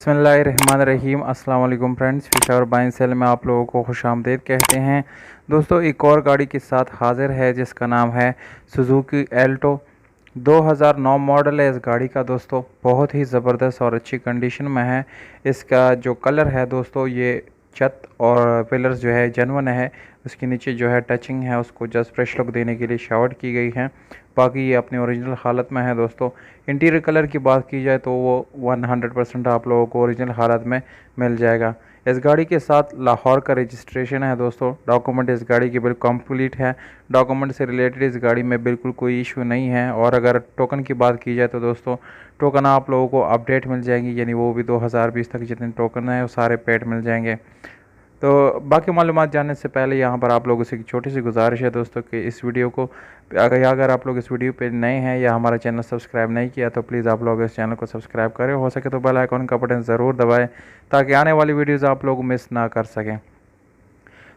बिस्मिल्लाहिर्रहमानिर्रहीम। अस्सलाम वालेकुम फ्रेंड्स, फिशर बाइन सेल में आप लोगों को खुशामदीद कहते हैं। दोस्तों, एक और गाड़ी के साथ हाज़िर है जिसका नाम है सुजुकी एल्टो। 2009 मॉडल है इस गाड़ी का। दोस्तों, बहुत ही ज़बरदस्त और अच्छी कंडीशन में है। इसका जो कलर है दोस्तों, ये छत और पिलर्स जो है जेन्युइन है। उसके नीचे जो है टचिंग है, उसको जस्ट फ्रेश लुक देने के लिए शावर्ड की गई है। बाकी ये अपनी ओरिजिनल हालत में है। दोस्तों, इंटीरियर कलर की बात की जाए तो वो 100% आप लोगों को ओरिजिनल हालत में मिल जाएगा। इस गाड़ी के साथ लाहौर का रजिस्ट्रेशन है। दोस्तों, डॉक्यूमेंट इस गाड़ी के बिल्कुल कंप्लीट है। डॉक्यूमेंट से रिलेटेड इस गाड़ी में बिल्कुल कोई इशू नहीं है। और अगर टोकन की बात की जाए तो दोस्तों, टोकन आप लोगों को अपडेट मिल जाएंगी, यानी वो भी 2020 तक जितने टोकन हैं वो सारे पेड मिल जाएंगे। तो बाकी मालूमात जानने से पहले यहाँ पर आप लोगों से एक छोटी सी गुजारिश है दोस्तों कि इस वीडियो को अगर आप लोग इस वीडियो पे नए हैं या हमारा चैनल सब्सक्राइब नहीं किया तो प्लीज़ आप लोग इस चैनल को सब्सक्राइब करें। हो सके तो बेल आइकन का बटन ज़रूर दबाएं ताकि आने वाली वीडियोज़ आप लोग मिस ना कर सकें।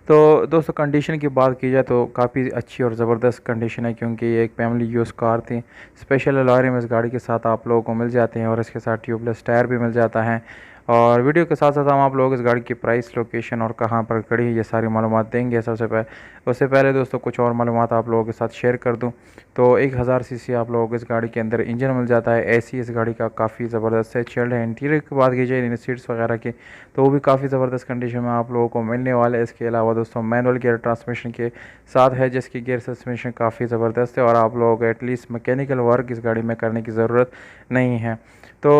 तो दोस्तों, कंडीशन की बात की जाए तो काफ़ी अच्छी और ज़बरदस्त कंडीशन है, क्योंकि ये एक फैमिली यूज़ कार थी। स्पेशल अलॉयरम इस गाड़ी के साथ आप लोगों को मिल जाते हैं और इसके साथ ट्यूबलेस टायर भी मिल जाता है। और वीडियो के साथ साथ हम आप लोग इस गाड़ी की प्राइस, लोकेशन और कहाँ पर खड़ी है ये सारी मालूमात देंगे। उससे पहले दोस्तों, कुछ और मालूमात आप लोगों के साथ शेयर कर दूं तो 1000 सीसी आप लोगों को इस गाड़ी के अंदर इंजन मिल जाता है। एसी इस गाड़ी का काफ़ी ज़बरदस्त है। चिल्ड है। इंटीरियर की बात की जाए, सीट्स वगैरह की, तो वो भी काफ़ी ज़बरदस्त कंडीशन में आप लोगों को मिलने वाला है। इसके अलावा दोस्तों, मैनुअल गियर ट्रांसमिशन के साथ है, जिसकी गियर सस्पेंशन काफ़ी ज़बरदस्त है और आप लोगों को एटलीस्ट मैकेनिकल वर्क इस गाड़ी में करने की ज़रूरत नहीं है। तो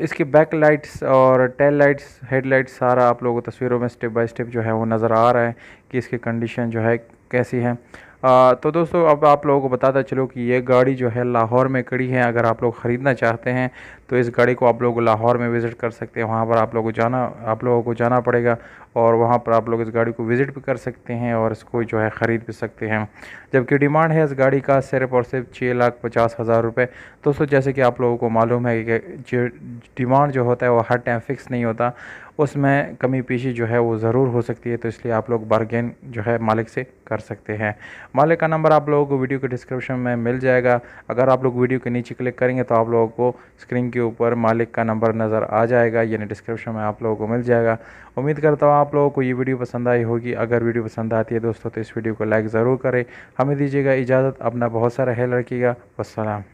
इसकी बैक लाइट्स और टेल लाइट्स, हेड लाइट्स, सारा आप लोगों को तस्वीरों में स्टेप बाय स्टेप जो है वो नज़र आ रहा है कि इसकी कंडीशन जो है कैसी है। तो दोस्तों, अब आप लोगों को बताता चलो कि ये गाड़ी जो है लाहौर में खड़ी है। अगर आप लोग ख़रीदना चाहते हैं तो इस गाड़ी को आप लोग लाहौर में विज़िट कर सकते हैं। वहाँ पर आप लोगों को जाना पड़ेगा और वहाँ पर आप लोग इस गाड़ी को विज़िट भी कर सकते हैं और इसको जो है ख़रीद भी सकते हैं। जबकि डिमांड है इस गाड़ी का सिर्फ़ और सिर्फ 6,50,000 रुपये। दोस्तों, जैसे कि आप लोगों को मालूम है कि जो डिमांड जो होता है वो हर टाइम फ़िक्स नहीं होता, उसमें कमी पेशी जो है वो ज़रूर हो सकती है। तो इसलिए आप लोग बार्गेन जो है मालिक से कर सकते हैं। मालिक का नंबर आप लोगों को वीडियो के डिस्क्रिप्शन में मिल जाएगा। अगर आप लोग वीडियो के नीचे क्लिक करेंगे तो आप लोगों को स्क्रीन के ऊपर मालिक का नंबर नज़र आ जाएगा, यानी डिस्क्रिप्शन में आप लोगों को मिल जाएगा। उम्मीद करता हूँ आप लोगों को ये वीडियो पसंद आई होगी। अगर वीडियो पसंद आती है दोस्तों तो इस वीडियो को लाइक ज़रूर करें। हमें दीजिएगा इजाज़त। अपना बहुत सारा ख्याल रखिएगा। वस्सलाम।